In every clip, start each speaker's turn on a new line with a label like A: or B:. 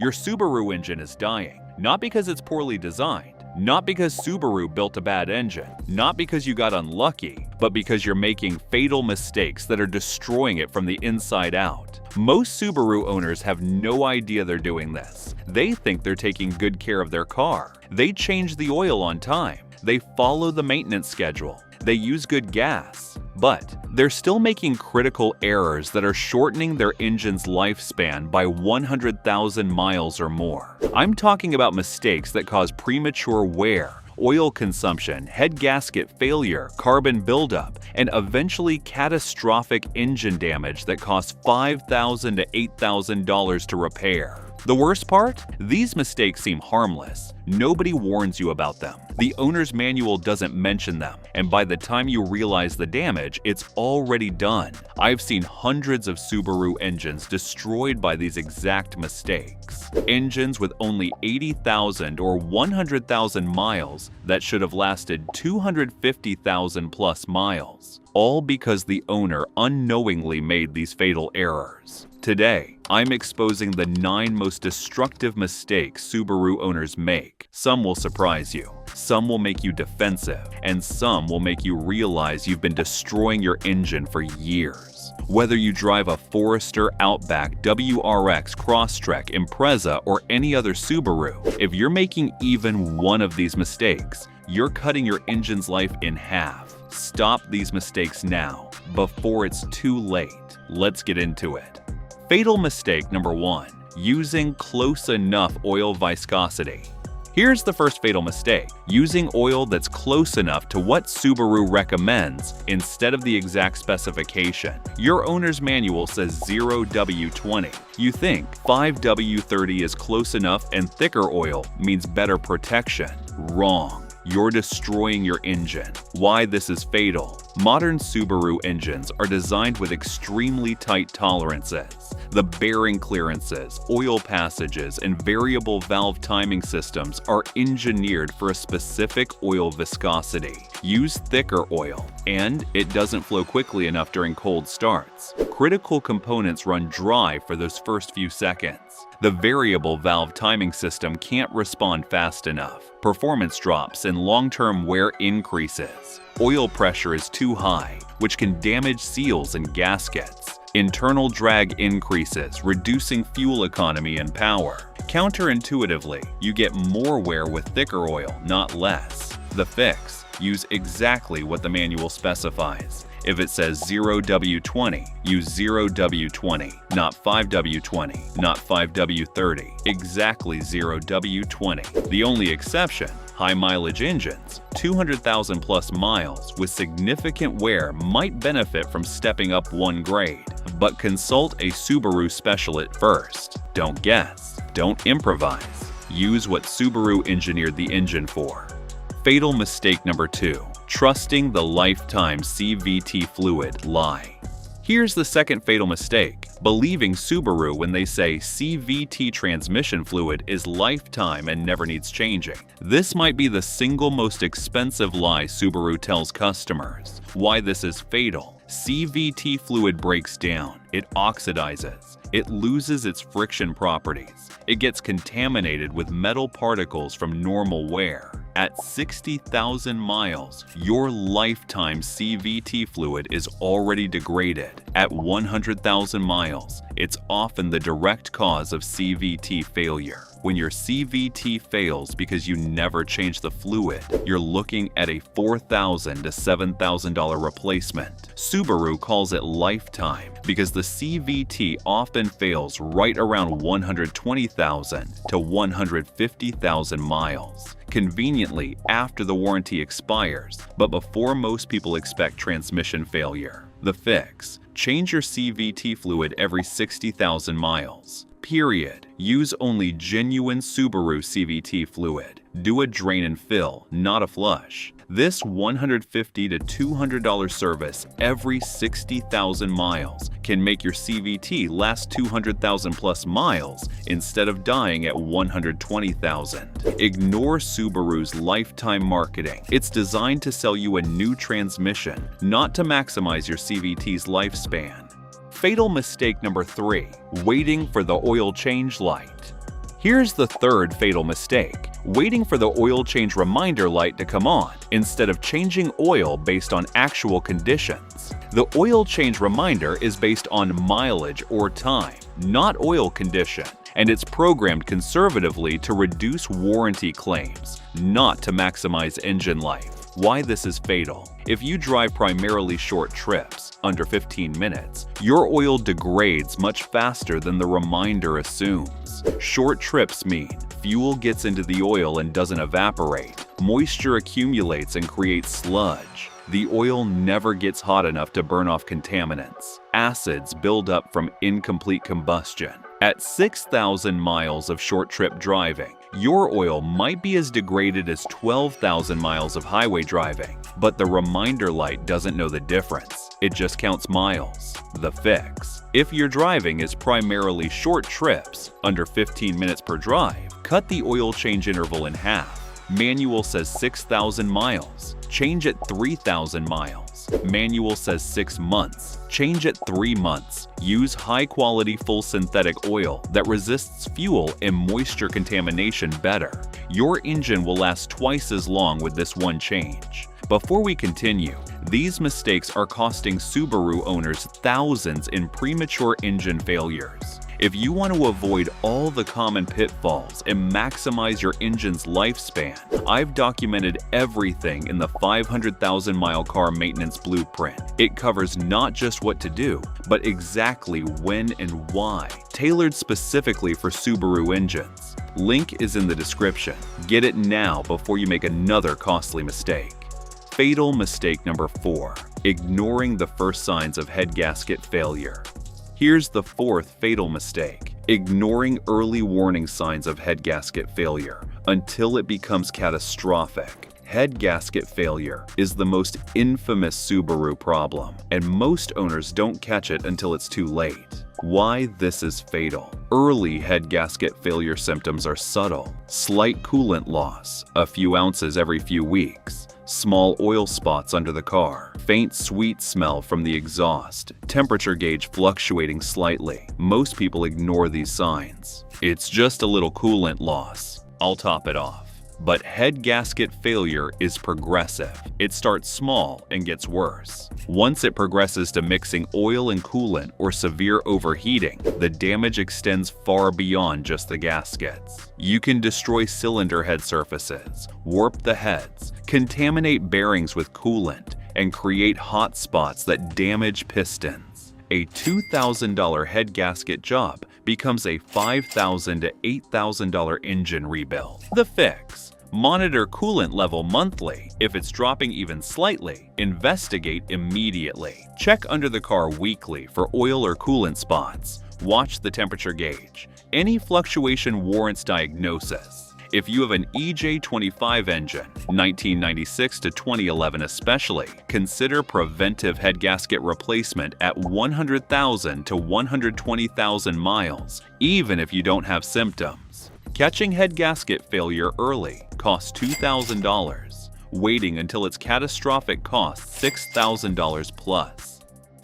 A: Your Subaru engine is dying, not because it's poorly designed, not because Subaru built a bad engine, not because you got unlucky, but because you're making fatal mistakes that are destroying it from the inside out. Most Subaru owners have no idea they're doing this. They think they're taking good care of their car. They change the oil on time. They follow the maintenance schedule. They use good gas. But they're still making critical errors that are shortening their engine's lifespan by 100,000 miles or more. I'm talking about mistakes that cause premature wear, oil consumption, head gasket failure, carbon buildup, and eventually catastrophic engine damage that costs $5,000 to $8,000 to repair. The worst part? These mistakes seem harmless. Nobody warns you about them. The owner's manual doesn't mention them, and by the time you realize the damage, it's already done. I've seen hundreds of Subaru engines destroyed by these exact mistakes. Engines with only 80,000 or 100,000 miles that should have lasted 250,000 plus miles, all because the owner unknowingly made these fatal errors. Today, I'm exposing the 9 most destructive mistakes Subaru owners make. Some will surprise you, some will make you defensive, and some will make you realize you've been destroying your engine for years. Whether you drive a Forester, Outback, WRX, Crosstrek, Impreza, or any other Subaru, if you're making even one of these mistakes, you're cutting your engine's life in half. Stop these mistakes now, before it's too late. Let's get into it. Fatal mistake number 1. Using close enough oil viscosity. Here's the first fatal mistake: using oil that's close enough to what Subaru recommends instead of the exact specification. Your owner's manual says 0W20. You think 5W30 is close enough and thicker oil means better protection. Wrong. You're destroying your engine. Why this is fatal? Modern Subaru engines are designed with extremely tight tolerances. The bearing clearances, oil passages, and variable valve timing systems are engineered for a specific oil viscosity. Use thicker oil, and it doesn't flow quickly enough during cold starts. Critical components run dry for those first few seconds. The variable valve timing system can't respond fast enough. Performance drops and long-term wear increases. Oil pressure is too high, which can damage seals and gaskets. Internal drag increases, reducing fuel economy and power. Counterintuitively, you get more wear with thicker oil, not less. The fix: use exactly what the manual specifies. If it says 0W20, use 0W20, not 5W20, not 5W30, exactly 0W20. The only exception: high mileage engines, 200,000 plus miles with significant wear might benefit from stepping up one grade, but consult a Subaru specialist first. Don't guess, don't improvise. Use what Subaru engineered the engine for. Fatal mistake number 2. Trusting the lifetime CVT fluid lie. Here's the second fatal mistake: believing Subaru when they say CVT transmission fluid is lifetime and never needs changing. This might be the single most expensive lie Subaru tells customers. Why this is fatal: CVT fluid breaks down, it oxidizes, it loses its friction properties, it gets contaminated with metal particles from normal wear. At 60,000 miles, your lifetime CVT fluid is already degraded. At 100,000 miles, it's often the direct cause of CVT failure. When your CVT fails because you never change the fluid, you're looking at a $4,000 to $7,000 replacement. Subaru calls it lifetime because the CVT often fails right around 120,000 to 150,000 miles. Conveniently after the warranty expires, but before most people expect transmission failure. The fix: change your CVT fluid every 60,000 miles. Period. Use only genuine Subaru CVT fluid. Do a drain and fill, not a flush. This $150 to $200 service every 60,000 miles can make your CVT last 200,000 plus miles instead of dying at 120,000. Ignore Subaru's lifetime marketing. It's designed to sell you a new transmission, not to maximize your CVT's lifespan. Fatal mistake number 3. Waiting for the oil change light. Here's the third fatal mistake: waiting for the oil change reminder light to come on instead of changing oil based on actual conditions. The oil change reminder is based on mileage or time, not oil condition, and it's programmed conservatively to reduce warranty claims, not to maximize engine life. Why this is fatal: if you drive primarily short trips, under 15 minutes, your oil degrades much faster than the reminder assumes. Short trips mean fuel gets into the oil and doesn't evaporate, moisture accumulates and creates sludge. The oil never gets hot enough to burn off contaminants. Acids build up from incomplete combustion. At 6,000 miles of short trip driving, your oil might be as degraded as 12,000 miles of highway driving, but the reminder light doesn't know the difference. It just counts miles. The fix: if your driving is primarily short trips, under 15 minutes per drive, cut the oil change interval in half. Manual says 6,000 miles. Change at 3,000 miles. Manual says 6 months. Change at 3 months. Use high-quality full synthetic oil that resists fuel and moisture contamination better. Your engine will last twice as long with this one change. Before we continue, these mistakes are costing Subaru owners thousands in premature engine failures. If you want to avoid all the common pitfalls and maximize your engine's lifespan, I've documented everything in the 500,000 mile car maintenance blueprint. It covers not just what to do, but exactly when and why, tailored specifically for Subaru engines. Link is in the description. Get it now before you make another costly mistake. Fatal mistake number 4: ignoring the first signs of head gasket failure. Here's the fourth fatal mistake: ignoring early warning signs of head gasket failure until it becomes catastrophic. Head gasket failure is the most infamous Subaru problem, and most owners don't catch it until it's too late. Why this is fatal: early head gasket failure symptoms are subtle. Slight coolant loss, a few ounces every few weeks. Small oil spots under the car, faint sweet smell from the exhaust, temperature gauge fluctuating slightly. Most people ignore these signs. It's just a little coolant loss. I'll top it off. But head gasket failure is progressive. It starts small and gets worse. Once it progresses to mixing oil and coolant or severe overheating, the damage extends far beyond just the gaskets. You can destroy cylinder head surfaces, warp the heads, contaminate bearings with coolant, and create hot spots that damage pistons. A $2,000 head gasket job becomes a $5,000 to $8,000 engine rebuild. The fix: monitor coolant level monthly. If it's dropping even slightly, investigate immediately. Check under the car weekly for oil or coolant spots. Watch the temperature gauge. Any fluctuation warrants diagnosis. If you have an EJ25 engine, 1996 to 2011 especially, consider preventive head gasket replacement at 100,000 to 120,000 miles, even if you don't have symptoms. Catching head gasket failure early costs $2,000. Waiting until it's catastrophic costs $6,000 plus.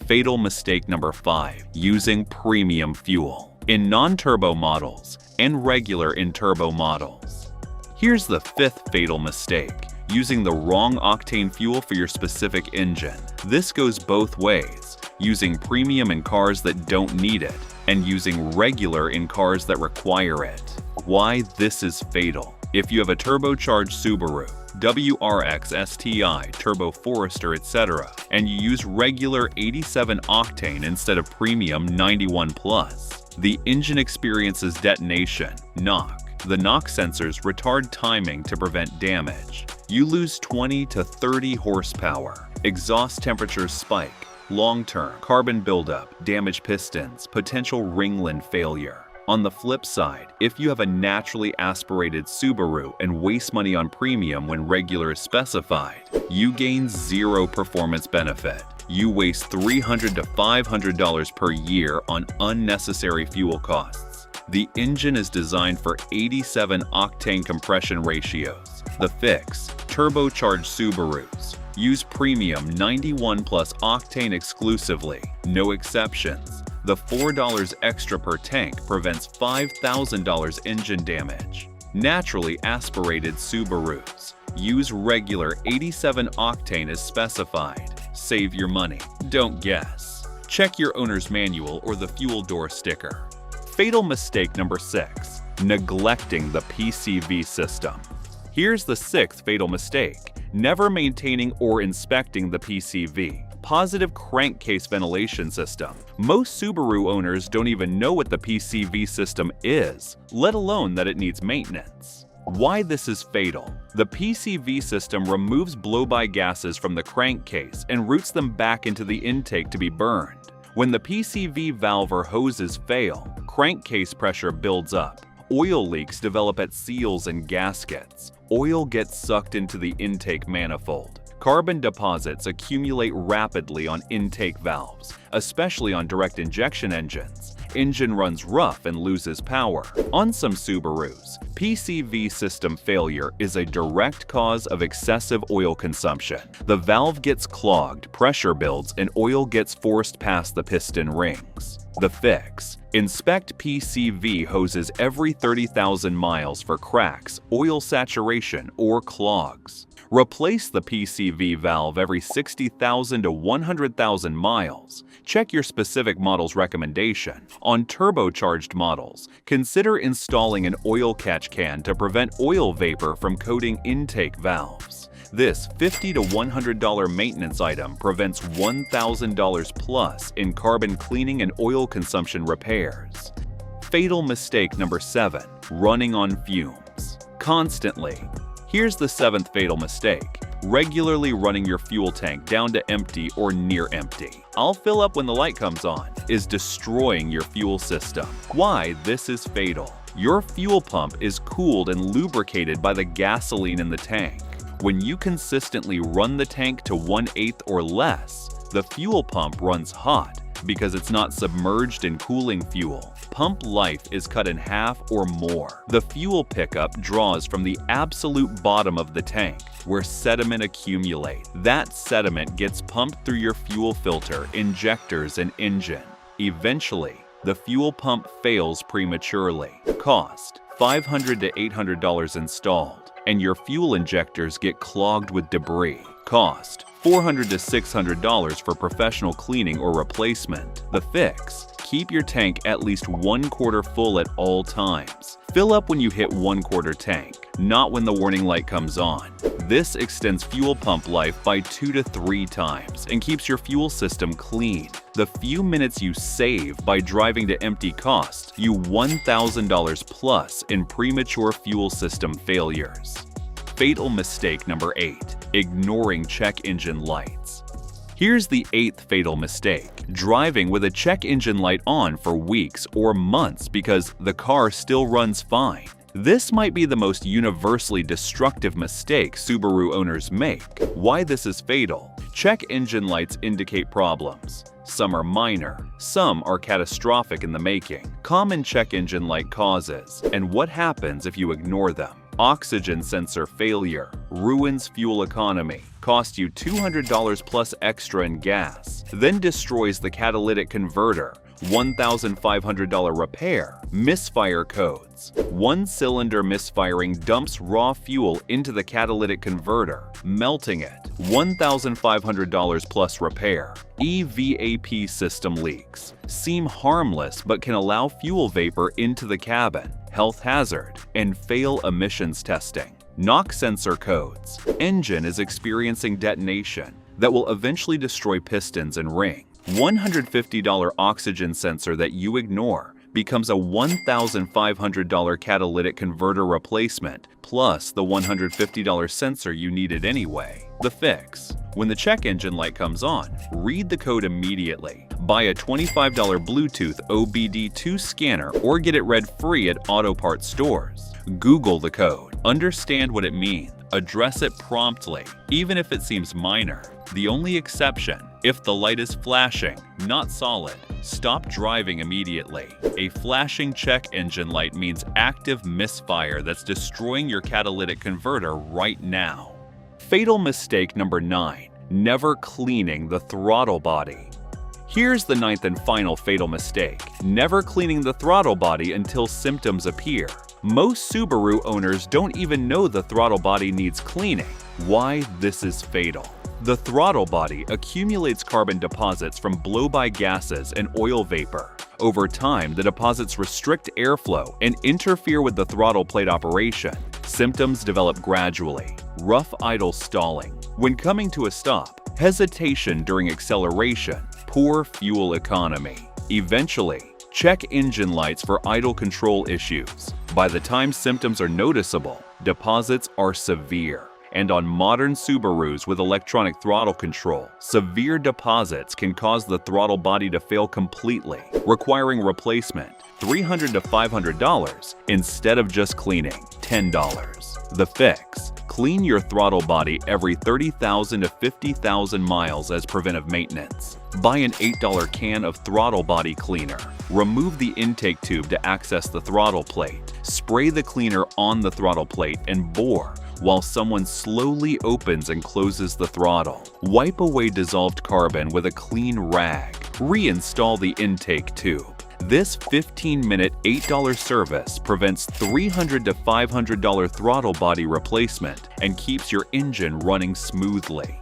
A: Fatal mistake number 5: using premium fuel in non-turbo models and regular in turbo models. Here's the fifth fatal mistake: using the wrong octane fuel for your specific engine. This goes both ways: using premium in cars that don't need it, and using regular in cars that require it. Why this is fatal: if you have a turbocharged Subaru, WRX STI, Turbo Forester, etc., and you use regular 87 octane instead of premium 91 plus, the engine experiences detonation, knock. The knock sensors retard timing to prevent damage. You lose 20 to 30 horsepower. Exhaust temperatures spike. Long-term carbon buildup, damaged pistons, potential ringland failure. On the flip side, if you have a naturally aspirated Subaru and waste money on premium when regular is specified, you gain zero performance benefit. You waste $300 to $500 per year on unnecessary fuel costs. The engine is designed for 87 octane compression ratios. The fix: turbocharged Subarus. Use premium 91 plus octane exclusively, no exceptions. The $4 extra per tank prevents $5,000 engine damage. Naturally aspirated Subarus. Use regular 87 octane as specified. Save your money. Don't guess. Check your owner's manual or the fuel door sticker. Fatal mistake number 6. Neglecting the PCV system. Here's the 6th fatal mistake. Never maintaining or inspecting the PCV. Positive crankcase ventilation system. Most Subaru owners don't even know what the PCV system is, let alone that it needs maintenance. Why this is fatal. The PCV system removes blow-by gases from the crankcase and routes them back into the intake to be burned. When the PCV valve or hoses fail, crankcase pressure builds up. Oil leaks develop at seals and gaskets. Oil gets sucked into the intake manifold. Carbon deposits accumulate rapidly on intake valves, especially on direct injection engines. Engine runs rough and loses power. On some Subarus, PCV system failure is a direct cause of excessive oil consumption. The valve gets clogged, pressure builds, and oil gets forced past the piston rings. The fix: inspect PCV hoses every 30,000 miles for cracks, oil saturation, or clogs. Replace the PCV valve every 60,000 to 100,000 miles. Check your specific model's recommendation. On turbocharged models, consider installing an oil catch can to prevent oil vapor from coating intake valves. This $50 to $100 maintenance item prevents $1,000 plus in carbon cleaning and oil consumption repairs. Fatal mistake number 7. Running on fumes. Constantly. Here's the 7th fatal mistake. Regularly running your fuel tank down to empty or near empty. I'll fill up when the light comes on is destroying your fuel system. Why this is fatal. Your fuel pump is cooled and lubricated by the gasoline in the tank. When you consistently run the tank to 1/8 or less, the fuel pump runs hot because it's not submerged in cooling fuel. Pump life is cut in half or more. The fuel pickup draws from the absolute bottom of the tank, where sediment accumulates. That sediment gets pumped through your fuel filter, injectors, and engine. Eventually, the fuel pump fails prematurely. Cost: $500 to $800 installed, and your fuel injectors get clogged with debris. Cost: $400 to $600 for professional cleaning or replacement. The fix: keep your tank at least 1/4 full at all times. Fill up when you hit 1/4 tank, not when the warning light comes on. This extends fuel pump life by 2 to 3 times and keeps your fuel system clean. The few minutes you save by driving to empty cost you $1,000 plus in premature fuel system failures. Fatal mistake number 8. Ignoring check engine lights. Here's the 8th fatal mistake. Driving with a check engine light on for weeks or months because the car still runs fine. This might be the most universally destructive mistake Subaru owners make. Why this is fatal? Check engine lights indicate problems. Some are minor, some are catastrophic in the making. Common check engine light causes, and what happens if you ignore them. Oxygen sensor failure, ruins fuel economy, costs you $200 plus extra in gas, then destroys the catalytic converter, $1,500 repair. Misfire codes. One cylinder misfiring dumps raw fuel into the catalytic converter, melting it, $1,500 plus repair. EVAP system leaks. Seem harmless but can allow fuel vapor into the cabin, health hazard, and fail emissions testing. Knock sensor codes. Engine is experiencing detonation that will eventually destroy pistons and ring. $150 oxygen sensor that you ignore becomes a $1,500 catalytic converter replacement, plus the $150 sensor you needed anyway. The fix: when the check engine light comes on, read the code immediately. Buy a $25 Bluetooth OBD2 scanner or get it read free at auto parts stores. Google the code, understand what it means, address it promptly, even if it seems minor. The only exception: if the light is flashing, not solid, stop driving immediately. A flashing check engine light means active misfire that's destroying your catalytic converter right now. Fatal mistake number 9. Never cleaning the throttle body. Here's the ninth and final fatal mistake: never cleaning the throttle body until symptoms appear. Most Subaru owners don't even know the throttle body needs cleaning. Why this is fatal? The throttle body accumulates carbon deposits from blow-by gases and oil vapor. Over time, the deposits restrict airflow and interfere with the throttle plate operation. Symptoms develop gradually: rough idle stalling, when coming to a stop, hesitation during acceleration, poor fuel economy. Eventually, check engine lights for idle control issues. By the time symptoms are noticeable, deposits are severe. And on modern Subarus with electronic throttle control, severe deposits can cause the throttle body to fail completely, requiring replacement $300 to $500 instead of just cleaning $10. The fix: clean your throttle body every 30,000 to 50,000 miles as preventive maintenance. Buy an $8 can of throttle body cleaner. Remove the intake tube to access the throttle plate. Spray the cleaner on the throttle plate and bore while someone slowly opens and closes the throttle. Wipe away dissolved carbon with a clean rag. Reinstall the intake tube. This 15-minute $8 service prevents $300 to $500 throttle body replacement and keeps your engine running smoothly.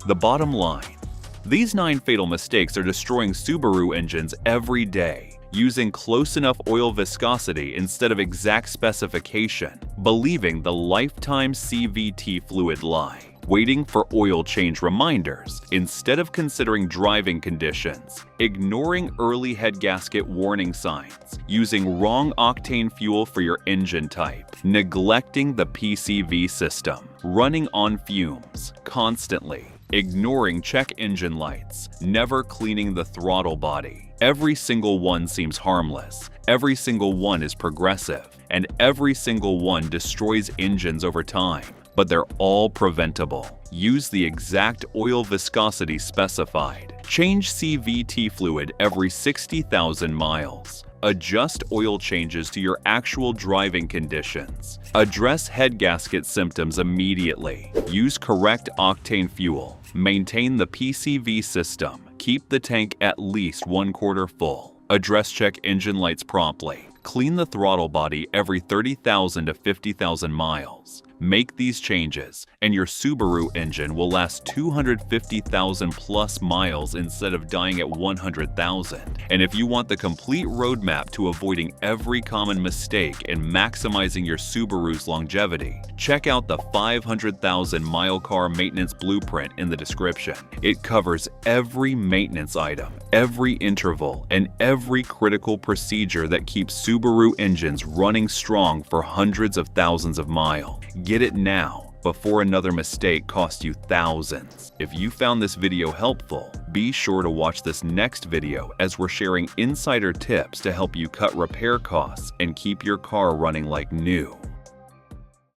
A: The bottom line: these 9 fatal mistakes are destroying Subaru engines every day. Using close enough oil viscosity instead of exact specification, believing the lifetime CVT fluid lie, waiting for oil change reminders instead of considering driving conditions, ignoring early head gasket warning signs, using wrong octane fuel for your engine type, neglecting the PCV system, running on fumes constantly, ignoring check engine lights, never cleaning the throttle body. Every single one seems harmless, every single one is progressive, and every single one destroys engines over time. But they're all preventable. Use the exact oil viscosity specified. Change CVT fluid every 60,000 miles. Adjust oil changes to your actual driving conditions. Address head gasket symptoms immediately. Use correct octane fuel. Maintain the PCV system. Keep the tank at least 1/4 full. Address check engine lights promptly. Clean the throttle body every 30,000 to 50,000 miles. Make these changes, and your Subaru engine will last 250,000 plus miles instead of dying at 100,000. And if you want the complete roadmap to avoiding every common mistake and maximizing your Subaru's longevity, check out the 500,000 mile car maintenance blueprint in the description. It covers every maintenance item, every interval, and every critical procedure that keeps Subaru engines running strong for hundreds of thousands of miles. Get it now, before another mistake costs you thousands. If you found this video helpful, be sure to watch this next video as we're sharing insider tips to help you cut repair costs and keep your car running like new.